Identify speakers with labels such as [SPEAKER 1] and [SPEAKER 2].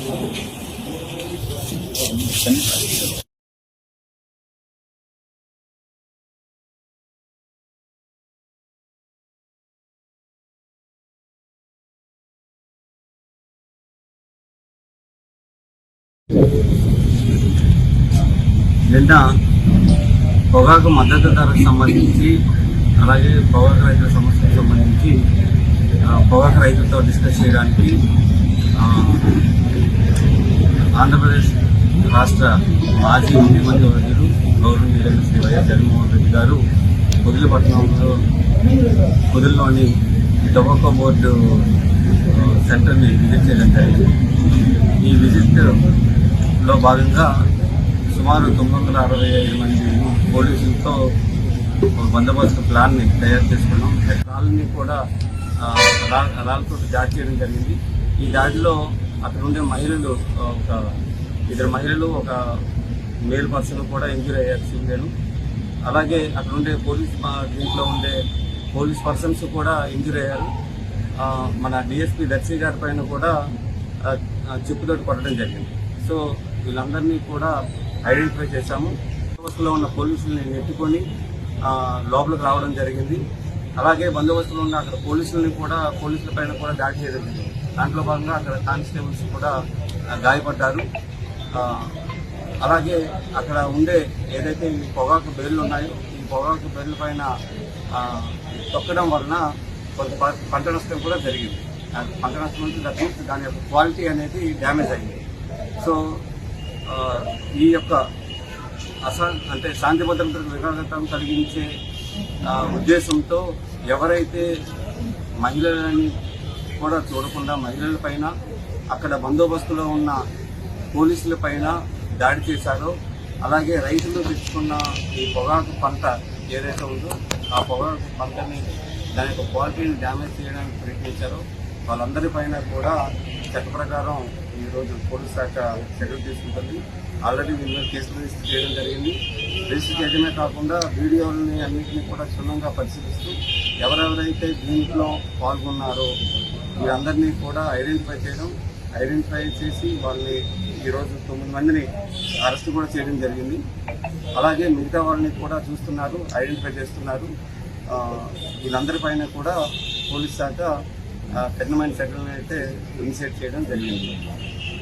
[SPEAKER 1] నిన్న పొగాకు మద్దతు ధరకు సంబంధించి అలాగే పొగాకు రైతుల సమస్యలకు సంబంధించి పొగాకు రైతులతో డిస్కస్ చేయడానికి ఆంధ్రప్రదేశ్ రాష్ట్ర మాజీ ముఖ్యమంత్రి వర్యులు గౌరవనీయులైన శ్రీ వైఎస్ జగన్మోహన్ రెడ్డి గారు కుదిల్లోని టొబాకో బోర్డు సెంటర్ని విజిట్ చేయడం జరిగింది. ఈ విజిట్లో భాగంగా సుమారు 965 మంది పోలీసులతో బందోబస్తు ప్లాన్ని తయారు చేసుకున్నాం. రాళ్ళని కూడా రాళ్ళతో దాడి చేయడం జరిగింది. ఈ దాడిలో అక్కడ ఉండే మహిళలు ఒక 2 మహిళలు ఒక మేల్ పర్సన్ కూడా ఇంజూరీ అయ్యారు సివిలియన్. అలాగే అక్కడ ఉండే దీంట్లో ఉండే పోలీస్ పర్సన్స్ కూడా ఇంజూరీ అయ్యారు. మన డిఎస్పీ దర్శి గారి పైన కూడా చెప్పుతోటి కొట్టడం జరిగింది. సో వీళ్ళందరినీ కూడా ఐడెంటిఫై చేశాము. బందోబస్తులో ఉన్న పోలీసుల్ని నెట్టుకొని లోపలికి రావడం జరిగింది. అలాగే బందోబస్తులో ఉన్న అక్కడ పోలీసుల పైన కూడా దాడి చేయడం జరిగింది. దాంట్లో భాగంగా అక్కడ కానిస్టేబుల్స్ కూడా గాయపడ్డారు. అలాగే అక్కడ ఉండే ఏదైతే ఈ పొగాకు బేళ్లు ఉన్నాయో ఈ పొగాకు బేళ్ల పైన తొక్కడం వలన కొంత పంట నష్టం కూడా జరిగింది. పంట నష్టం నుంచి దాని యొక్క క్వాలిటీ అనేది డ్యామేజ్ అయింది. సో ఈ యొక్క అంటే శాంతి భద్రతలకు విఘాతం కలిగించే ఉద్దేశంతో ఎవరైతే మహిళలని కూడా చూడకుండా మహిళల పైన అక్కడ బందోబస్తులో ఉన్న పోలీసుల పైన దాడి చేశారో, అలాగే రైతులు తెచ్చుకున్న ఈ పొగాకు పంట ఏదైతే ఉందో ఆ పొగాకు పంటని దాని యొక్క క్వాలిటీని డ్యామేజ్ చేయడానికి ప్రయత్నించారో వాళ్ళందరిపైన కూడా చట్ట ప్రకారం ఈరోజు పోలీస్ శాఖ చర్యలు తీసుకుంటుంది. ఆల్రెడీ వీళ్ళు కేసులు రిజిస్టర్ చేయడం జరిగింది. రిజిస్టర్ చేయడమే కాకుండా వీడియోలని అన్నింటినీ కూడా క్షుణ్ణంగా పరిశీలిస్తూ ఎవరెవరైతే దీంట్లో పాల్గొన్నారో వీరందరినీ కూడా ఐడెంటిఫై చేసి వాళ్ళని ఈరోజు 9 మందిని అరెస్ట్ కూడా చేయడం జరిగింది. అలాగే మిగతా వాళ్ళని కూడా చూస్తున్నారు, ఐడెంటిఫై చేస్తున్నారు. వీళ్ళందరిపైన కూడా పోలీస్ శాఖ కఠినమైన చర్యలను అయితే ఇనిషియేట్ చేయడం జరిగింది.